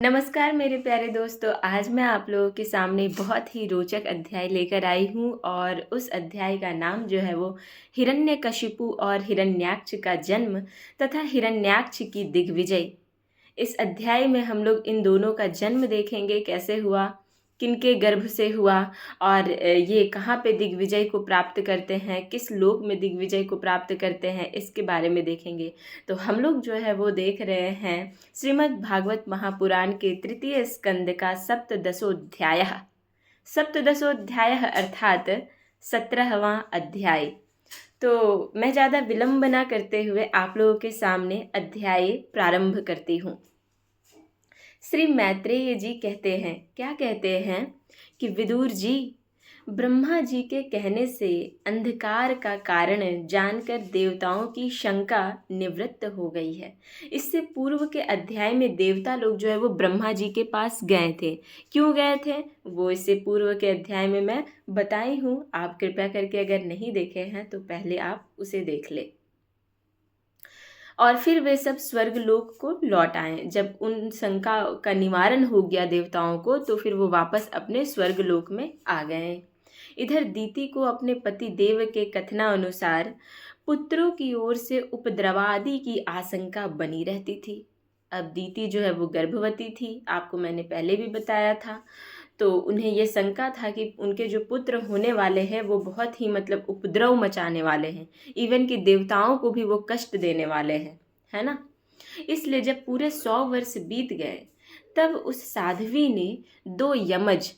नमस्कार मेरे प्यारे दोस्तों, आज मैं आप लोगों के सामने बहुत ही रोचक अध्याय लेकर आई हूँ और उस अध्याय का नाम जो है वो हिरण्यकशिपु और हिरण्याक्ष का जन्म तथा हिरण्याक्ष की दिग्विजय। इस अध्याय में हम लोग इन दोनों का जन्म देखेंगे, कैसे हुआ, किनके गर्भ से हुआ और ये कहाँ पे दिग्विजय को प्राप्त करते हैं, किस लोक में दिग्विजय को प्राप्त करते हैं, इसके बारे में देखेंगे। तो हम लोग जो है वो देख रहे हैं श्रीमद् भागवत महापुराण के तृतीय स्कंद का सप्तदशोध्याय अर्थात 17वां अध्याय। तो मैं ज़्यादा विलंब ना करते हुए आप लोगों के सामने अध्याय प्रारंभ करती हूँ। श्री मैत्रेय जी कहते हैं, क्या कहते हैं कि विदुर जी, ब्रह्मा जी के कहने से अंधकार का कारण जानकर देवताओं की शंका निवृत्त हो गई है। इससे पूर्व के अध्याय में देवता लोग जो है वो ब्रह्मा जी के पास गए थे। क्यों गए थे वो इससे पूर्व के अध्याय में मैं बताई हूँ। आप कृपया करके अगर नहीं देखे हैं तो पहले आप उसे देख ले। और फिर वे सब स्वर्ग लोक को लौट आए। जब उन शंका का निवारण हो गया देवताओं को, तो फिर वो वापस अपने स्वर्ग लोक में आ गए। इधर दीति को अपने पति देव के कथनानुसार पुत्रों की ओर से उपद्रवादि की आशंका बनी रहती थी। अब दीति जो है वो गर्भवती थी, आपको मैंने पहले भी बताया था। तो उन्हें ये शंका था कि उनके जो पुत्र होने वाले हैं वो बहुत ही उपद्रव मचाने वाले हैं, इवन कि देवताओं को भी वो कष्ट देने वाले हैं, है ना। इसलिए जब पूरे 100 वर्ष बीत गए तब उस साध्वी ने 2 यमज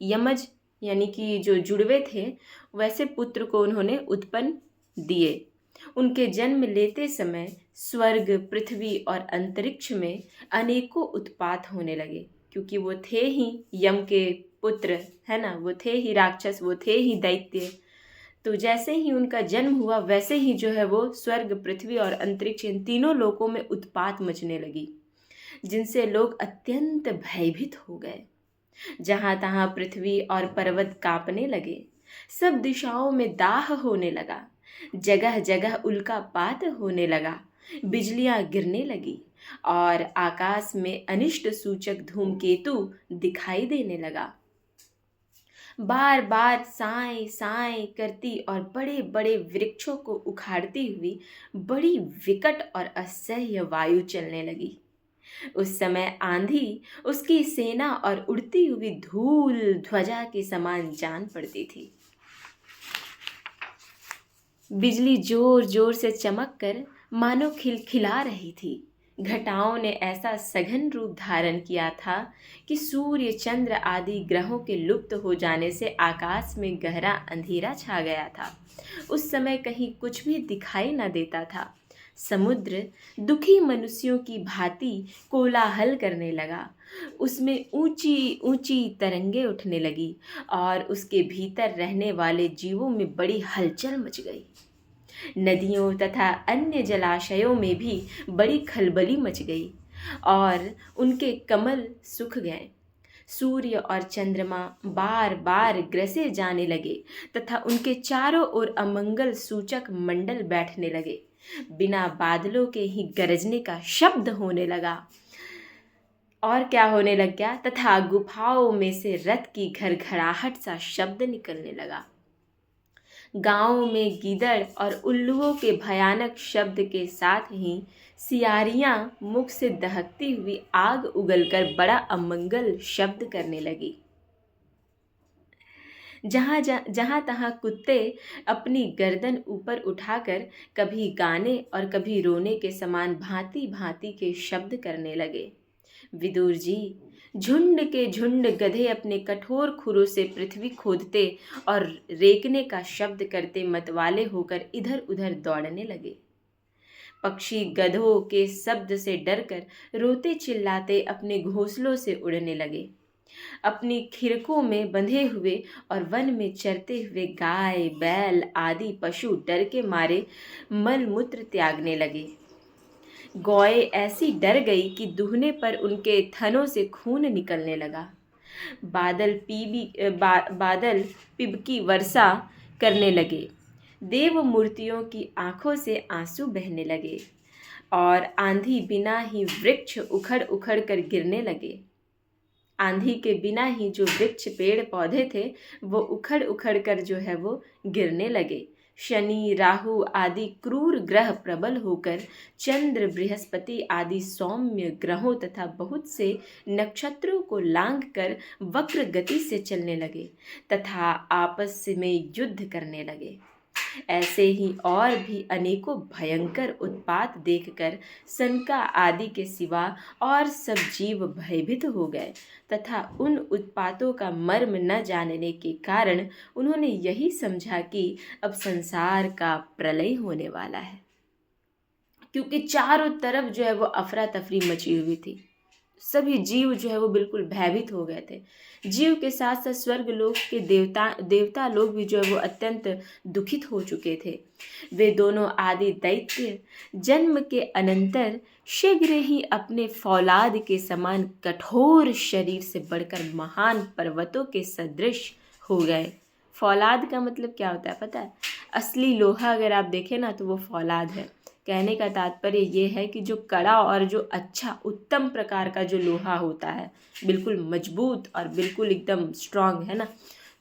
यमज यानी कि जो जुड़वे थे वैसे पुत्र को उन्होंने उत्पन्न दिए। उनके जन्म लेते समय स्वर्ग, पृथ्वी और अंतरिक्ष में अनेकों उत्पात होने लगे, क्योंकि वो थे ही यम के पुत्र, है ना, वो थे ही राक्षस, वो थे ही दैत्य। तो जैसे ही उनका जन्म हुआ वैसे ही जो है वो स्वर्ग, पृथ्वी और अंतरिक्ष, इन तीनों लोकों में उत्पात मचने लगी, जिनसे लोग अत्यंत भयभीत हो गए। जहाँ तहाँ पृथ्वी और पर्वत कांपने लगे, सब दिशाओं में दाह होने लगा, जगह जगह उल्कापात होने लगा, बिजलियां गिरने लगी और आकाश में अनिष्ट सूचक धूमकेतु दिखाई देने लगा। बार बार साए साए करती और बड़े बड़े वृक्षों को उखाड़ती हुई बड़ी विकट और असह्य वायु चलने लगी। उस समय आंधी उसकी सेना और उड़ती हुई धूल ध्वजा के समान जान पड़ती थी। बिजली जोर जोर से चमक कर मानो खिलखिला रही थी। घटाओं ने ऐसा सघन रूप धारण किया था कि सूर्य, चंद्र आदि ग्रहों के लुप्त हो जाने से आकाश में गहरा अंधेरा छा गया था। उस समय कहीं कुछ भी दिखाई न देता था। समुद्र दुखी मनुष्यों की भांति कोलाहल करने लगा। उसमें ऊंची ऊंची तरंगे उठने लगी और उसके भीतर रहने वाले जीवों में बड़ी हलचल मच गई। नदियों तथा अन्य जलाशयों में भी बड़ी खलबली मच गई और उनके कमल सूख गए। सूर्य और चंद्रमा बार बार ग्रसे जाने लगे तथा उनके चारों ओर अमंगल सूचक मंडल बैठने लगे। बिना बादलों के ही गरजने का शब्द होने लगा। और क्या होने लग गया, तथा गुफाओं में से रथ की घरघराहट सा शब्द निकलने लगा। गांवों में गीदड़ और उल्लुओं के भयानक शब्द के साथ ही सियारियां मुख से दहकती हुई आग उगलकर बड़ा अमंगल शब्द करने लगी। जहाँ तहाँ कुत्ते अपनी गर्दन ऊपर उठाकर कभी गाने और कभी रोने के समान भांति भांति के शब्द करने लगे। विदुर जी, झुंड के झुंड गधे अपने कठोर खुरों से पृथ्वी खोदते और रेंकने का शब्द करते मतवाले होकर इधर उधर दौड़ने लगे। पक्षी गधों के शब्द से डरकर रोते चिल्लाते अपने घोंसलों से उड़ने लगे। अपनी खिड़कों में बंधे हुए और वन में चरते हुए गाय, बैल आदि पशु डर के मारे मल मूत्र त्यागने लगे। गौएं ऐसी डर गई कि दूहने पर उनके थनों से खून निकलने लगा। बादल पिब की वर्षा करने लगे। देव मूर्तियों की आंखों से आंसू बहने लगे और आंधी बिना ही वृक्ष उखड़ उखड़ कर गिरने लगे। आंधी के बिना ही जो वृक्ष पेड़ पौधे थे वो उखड़ उखड़ कर जो है वो गिरने लगे। शनि राहु आदि क्रूर ग्रह प्रबल होकर चंद्र बृहस्पति आदि सौम्य ग्रहों तथा बहुत से नक्षत्रों को लांघ कर वक्र गति से चलने लगे तथा आपस में युद्ध करने लगे। ऐसे ही और भी अनेकों भयंकर उत्पात देखकर सनका आदि के सिवा और सब जीव भयभीत हो गए तथा उन उत्पातों का मर्म न जानने के कारण उन्होंने यही समझा कि अब संसार का प्रलय होने वाला है, क्योंकि चारों तरफ जो है वो अफरा तफरी मची हुई थी। सभी जीव जो है वो बिल्कुल भयभीत हो गए थे। जीव के साथ साथ स्वर्ग लोक के देवता लोग भी जो है वो अत्यंत दुखित हो चुके थे। वे दोनों आदि दैत्य जन्म के अनंतर शीघ्र ही अपने फौलाद के समान कठोर शरीर से बढ़कर महान पर्वतों के सदृश हो गए। फौलाद का मतलब क्या होता है पता है? असली लोहा अगर आप देखें ना तो वो फौलाद है। कहने का तात्पर्य ये है कि जो कड़ा और जो अच्छा उत्तम प्रकार का जो लोहा होता है, बिल्कुल मजबूत और बिल्कुल एकदम स्ट्रांग है ना,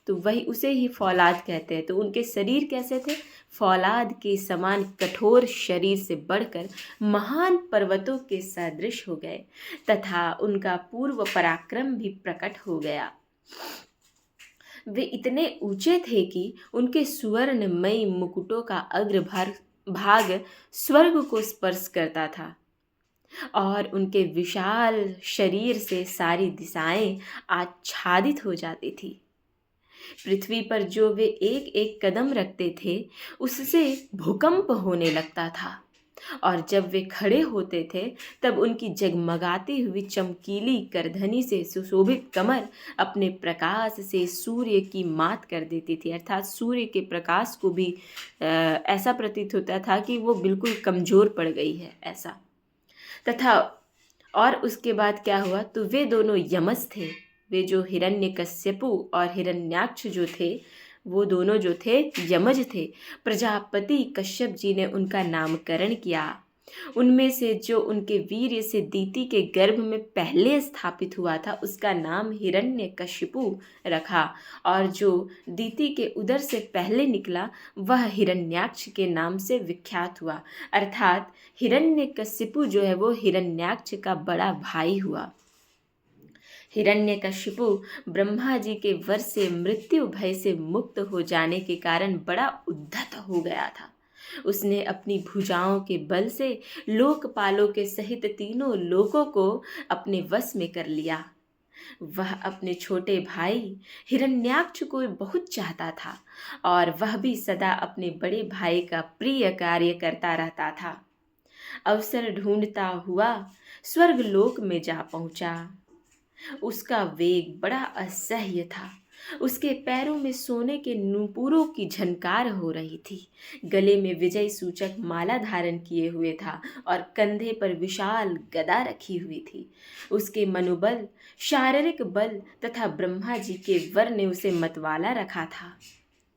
तो वही उसे ही फौलाद कहते हैं। तो उनके शरीर कैसे थे? फौलाद के समान कठोर शरीर से बढ़कर महान पर्वतों के सदृश हो गए तथा उनका पूर्व पराक्रम भी प्रकट हो गया। वे इतने ऊंचे थे कि उनके सुवर्णमयी मुकुटों का भाग स्वर्ग को स्पर्श करता था और उनके विशाल शरीर से सारी दिशाएं आच्छादित हो जाती थी। पृथ्वी पर जो वे एक एक कदम रखते थे उससे भूकंप होने लगता था और जब वे खड़े होते थे तब उनकी जगमगाती हुई चमकीली करधनी से सुशोभित कमर अपने प्रकाश से सूर्य की मात कर देती थी। अर्थात सूर्य के प्रकाश को भी ऐसा प्रतीत होता था कि वो बिल्कुल कमज़ोर पड़ गई है ऐसा। तथा और उसके बाद क्या हुआ, तो वे दोनों यमस थे। वे जो हिरण्यकश्यपु और हिरण्याक्ष जो थे वो दोनों जो थे यमज थे। प्रजापति कश्यप जी ने उनका नामकरण किया। उनमें से जो उनके वीर्य से दीति के गर्भ में पहले स्थापित हुआ था उसका नाम हिरण्यकशिपु रखा और जो दीति के उदर से पहले निकला वह हिरण्याक्ष के नाम से विख्यात हुआ। अर्थात हिरण्यकशिपु जो है वो हिरण्याक्ष का बड़ा भाई हुआ। हिरण्यकशिपु ब्रह्मा जी के वश से मृत्यु भय से मुक्त हो जाने के कारण बड़ा उद्धत हो गया था। उसने अपनी भुजाओं के बल से लोकपालों के सहित तीनों लोकों को अपने वश में कर लिया। वह अपने छोटे भाई हिरण्याक्ष को बहुत चाहता था और वह भी सदा अपने बड़े भाई का प्रिय कार्य करता रहता था। अवसर ढूंढता हुआ स्वर्गलोक में जा पहुंचा। उसका वेग बड़ा असह्य था। उसके पैरों में सोने के नूपुरों की झनकार हो रही थी। गले में विजय सूचक माला धारण किए हुए था और कंधे पर विशाल गदा रखी हुई थी। उसके मनोबल, शारीरिक बल तथा ब्रह्मा जी के वर ने उसे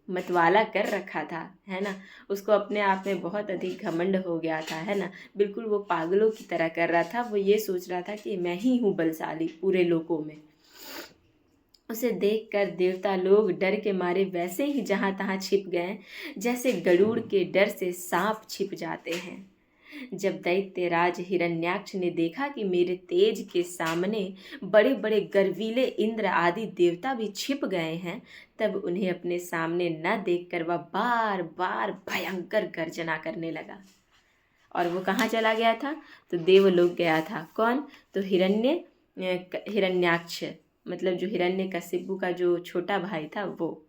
मतवाला कर रखा था, है ना। उसको अपने आप में बहुत अधिक घमंड हो गया था, है ना। बिल्कुल वो पागलों की तरह कर रहा था। वो ये सोच रहा था कि मैं ही हूँ बलशाली पूरे लोकों में। उसे देखकर देवता लोग डर के मारे वैसे ही जहाँ तहाँ छिप गए, जैसे गरुड़ के डर से सांप छिप जाते हैं। जब दैत्यराज हिरण्याक्ष ने देखा कि मेरे तेज के सामने बड़े बड़े गर्वीले इंद्र आदि देवता भी छिप गए हैं, तब उन्हें अपने सामने न देखकर वह बार बार भयंकर गर्जना करने लगा। और वो कहाँ चला गया था? तो देवलोक गया था। कौन? तो हिरण्याक्ष, मतलब जो हिरण्यकशिपु का जो छोटा भाई था वो।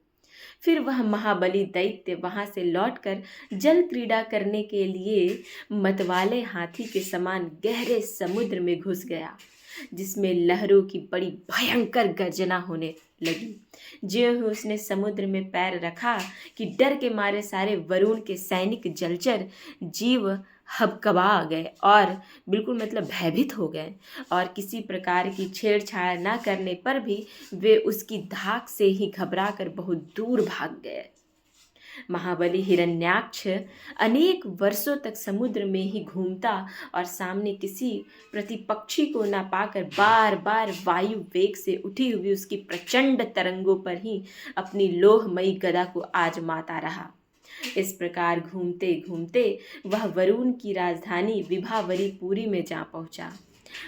फिर वह महाबली दैत्य वहाँ से लौटकर जल क्रीड़ा करने के लिए मतवाले हाथी के समान गहरे समुद्र में घुस गया, जिसमें लहरों की बड़ी भयंकर गर्जना होने लगी। ज्यों ही उसने समुद्र में पैर रखा कि डर के मारे सारे वरुण के सैनिक जलचर जीव हबकबा गए और बिल्कुल मतलब भयभीत हो गए, और किसी प्रकार की छेड़छाड़ न करने पर भी वे उसकी धाक से ही घबराकर बहुत दूर भाग गए। महाबली हिरण्याक्ष अनेक वर्षों तक समुद्र में ही घूमता और सामने किसी प्रतिपक्षी को न पाकर बार बार वायु वेग से उठी हुई उसकी प्रचंड तरंगों पर ही अपनी लोहमयी गदा को आजमाता रहा। इस प्रकार घूमते घूमते वह वरुण की राजधानी विभावरी पुरी में जा पहुंचा।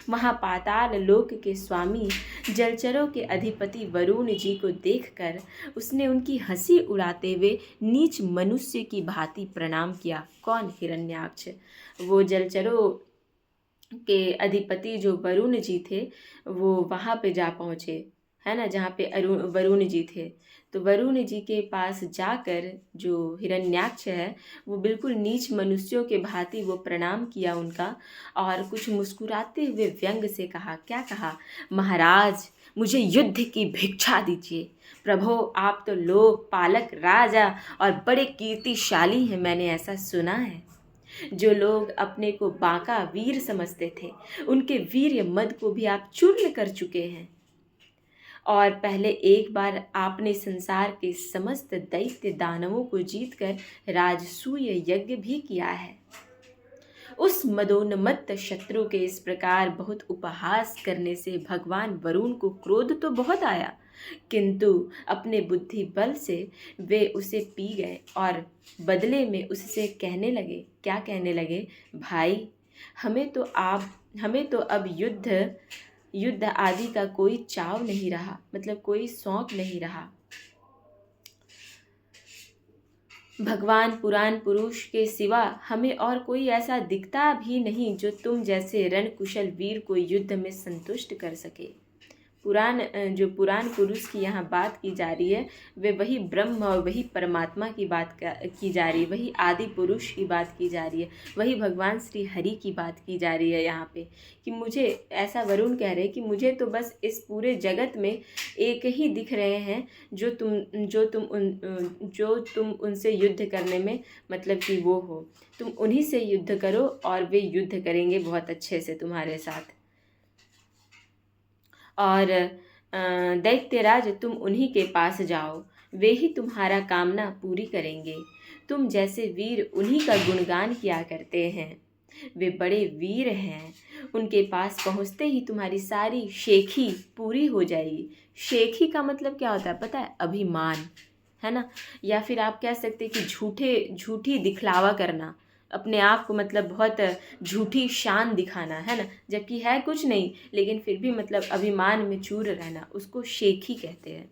वहाँ पाताल लोक के स्वामी जलचरों के अधिपति वरुण जी को देखकर उसने उनकी हंसी उड़ाते हुए नीच मनुष्य की भांति प्रणाम किया। कौन? हिरण्याक्ष। वो जलचरों के अधिपति जो वरुण जी थे वो वहाँ पे जा पहुँचे, है ना, जहाँ पे वरुण जी थे। तो वरुण जी के पास जाकर जो हिरण्याक्ष है वो बिल्कुल नीच मनुष्यों के भांति वो प्रणाम किया उनका, और कुछ मुस्कुराते हुए व्यंग से कहा। क्या कहा? महाराज, मुझे युद्ध की भिक्षा दीजिए। प्रभो, आप तो लोक पालक राजा और बड़े कीर्तिशाली हैं, मैंने ऐसा सुना है। जो लोग अपने को बांका वीर समझते थे उनके वीर्य मद को भी आप चूर्ण कर चुके हैं, और पहले एक बार आपने संसार के समस्त दैत्य दानवों को जीतकर राजसूय यज्ञ भी किया है। उस मदोन्मत्त शत्रु के इस प्रकार बहुत उपहास करने से भगवान वरुण को क्रोध तो बहुत आया, किंतु अपने बुद्धि बल से वे उसे पी गए और बदले में उससे कहने लगे। क्या कहने लगे? भाई, हमें तो अब युद्ध आदि का कोई चाव नहीं रहा, मतलब कोई शौक नहीं रहा। भगवान पुराण पुरुष के सिवा हमें और कोई ऐसा दिखता भी नहीं जो तुम जैसे रणकुशल वीर को युद्ध में संतुष्ट कर सके। पुराण पुरुष की यहाँ बात की जा रही है, वे वही ब्रह्म और वही परमात्मा की बात की जा रही है, वही आदि पुरुष की बात की जा रही है, वही भगवान श्री हरि की बात की जा रही है यहाँ पे। कि मुझे, ऐसा वरुण कह रहे कि मुझे तो बस इस पूरे जगत में एक ही दिख रहे हैं जो तुम उनसे युद्ध करने में मतलब कि वो हो, तुम उन्हीं से युद्ध करो और वे युद्ध करेंगे बहुत अच्छे से तुम्हारे साथ। और दैत्यराज, तुम उन्हीं के पास जाओ, वे ही तुम्हारा कामना पूरी करेंगे। तुम जैसे वीर उन्हीं का गुणगान किया करते हैं, वे बड़े वीर हैं। उनके पास पहुँचते ही तुम्हारी सारी शेखी पूरी हो जाएगी। शेखी का मतलब क्या होता है पता है? अभिमान, है ना, या फिर आप कह सकते हैं कि झूठी दिखलावा करना, अपने आप को मतलब बहुत झूठी शान दिखाना, है ना, जबकि है कुछ नहीं, लेकिन फिर भी मतलब अभिमान में चूर रहना, उसको शेखी कहते हैं।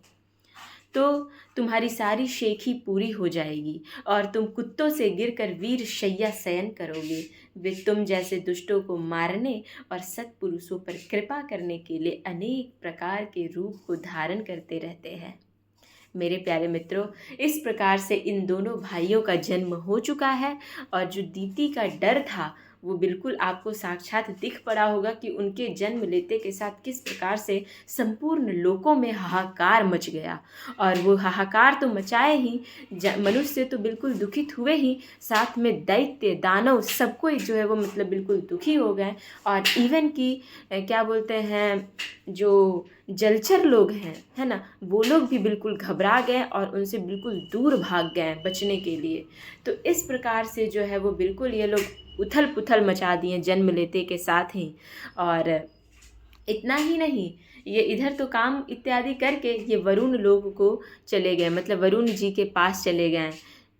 तो तुम्हारी सारी शेखी पूरी हो जाएगी और तुम कुत्तों से गिरकर वीर शैया शयन करोगे। वे तुम जैसे दुष्टों को मारने और सत्पुरुषों पर कृपा करने के लिए अनेक प्रकार के रूप को धारण करते रहते हैं। मेरे प्यारे मित्रों, इस प्रकार से इन दोनों भाइयों का जन्म हो चुका है, और जो दीति का डर था वो बिल्कुल आपको साक्षात दिख पड़ा होगा कि उनके जन्म लेते के साथ किस प्रकार से संपूर्ण लोकों में हाहाकार मच गया। और वो हाहाकार तो मचाए ही, मनुष्य तो बिल्कुल दुखित हुए ही, साथ में दैत्य दानव सबको जो है वो मतलब बिल्कुल दुखी हो गए। और इवन कि क्या बोलते हैं, जो जलचर लोग हैं, है ना, वो लोग भी बिल्कुल घबरा गए और उनसे बिल्कुल दूर भाग गए बचने के लिए। तो इस प्रकार से जो है वो बिल्कुल ये लोग उथल पुथल मचा दिए जन्म लेते के साथ ही। और इतना ही नहीं, ये इधर तो काम इत्यादि करके ये वरुण लोग को चले गए, मतलब वरुण जी के पास चले गए,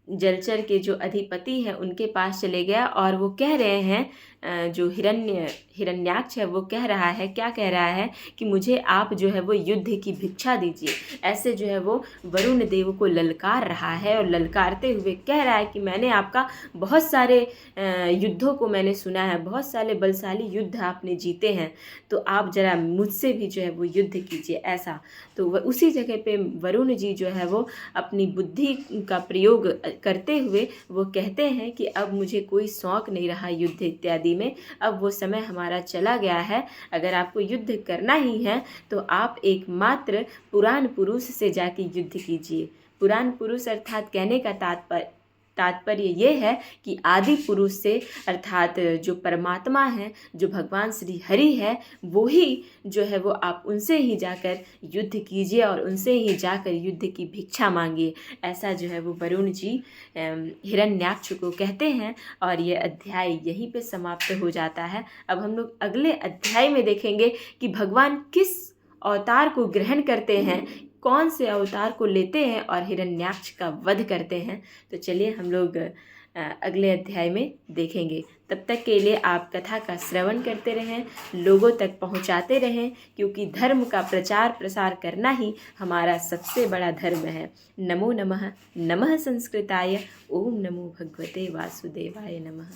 जलचर के जो अधिपति हैं उनके पास चले गया। और वो कह रहे हैं, जो हिरण्याक्ष है वो कह रहा है, क्या कह रहा है कि मुझे आप जो है वो युद्ध की भिक्षा दीजिए। ऐसे जो है वो वरुण देव को ललकार रहा है, और ललकारते हुए कह रहा है कि मैंने आपका बहुत सारे युद्धों को मैंने सुना है, बहुत सारे बलशाली युद्ध आपने जीते हैं, तो आप ज़रा मुझसे भी जो है वो युद्ध कीजिए ऐसा। तो वह उसी जगह पे वरुण जी जो है वो अपनी बुद्धि का प्रयोग करते हुए वो कहते हैं कि अब मुझे कोई शौक़ नहीं रहा युद्ध इत्यादि में, अब वो समय हमारा चला गया है। अगर आपको युद्ध करना ही है तो आप एकमात्र पुराण पुरुष से जाके युद्ध कीजिए। पुराण पुरुष अर्थात कहने का तात्पर्य तात्पर्य ये है कि आदि पुरुष से अर्थात जो परमात्मा है, जो भगवान श्री हरि है, वो ही जो है वो आप उनसे ही जाकर युद्ध कीजिए और उनसे ही जाकर युद्ध की भिक्षा मांगिए। ऐसा जो है वो वरुण जी हिरण्याक्ष को कहते हैं और ये अध्याय यहीं पे समाप्त हो जाता है। अब हम लोग अगले अध्याय में देखेंगे कि भगवान किस अवतार को ग्रहण करते हैं, कौन से अवतार को लेते हैं और हिरण्याक्ष का वध करते हैं। तो चलिए हम लोग अगले अध्याय में देखेंगे। तब तक के लिए आप कथा का श्रवण करते रहें, लोगों तक पहुंचाते रहें, क्योंकि धर्म का प्रचार प्रसार करना ही हमारा सबसे बड़ा धर्म है। नमो नमः। नमः संस्कृताय। ओम नमो भगवते वासुदेवाय नमः।